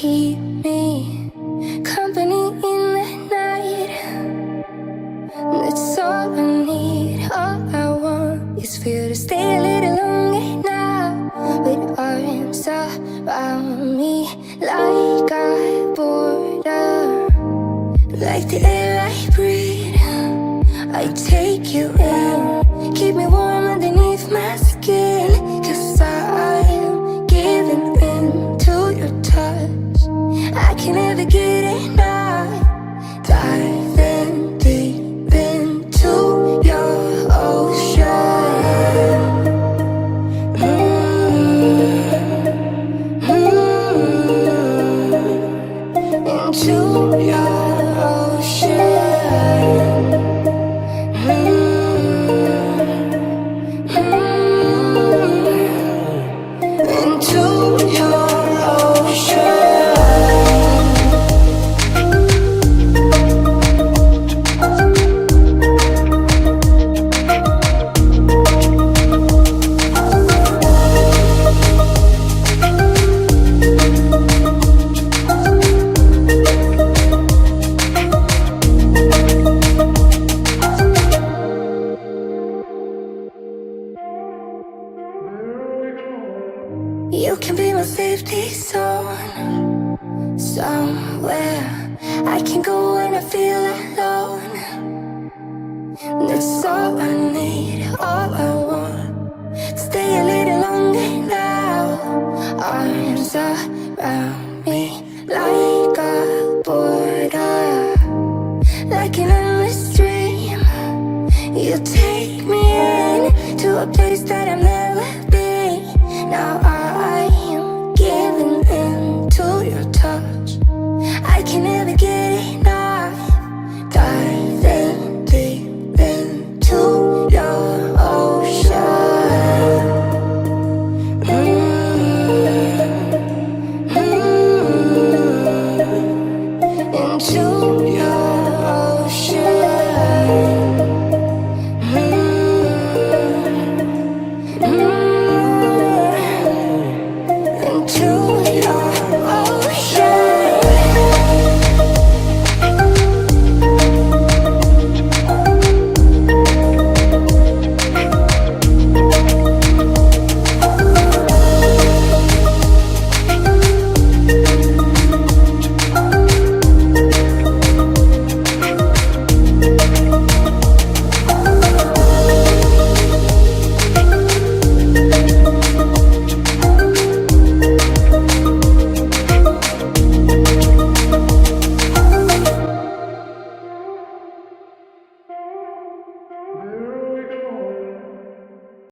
keep me company in the night. That's all I need, all I want is for you to stay a little longer now. With arms around me like a border, like the air I breathe. I take you in, keep me warm underneath my skin. 'Cause I am giving in to your touch, I can never get enough. Diving deep into your ocean. Into your ocean. You can be my safety zone, somewhere I can go when I feel alone. That's all I need, all I want. Stay a little longer now. Arms around me like a border, like an endless dream. You take me in to a place that I've never been. Now I am giving in to your touch, I can never get enough. Diving deep into your ocean. Into your ocean. Into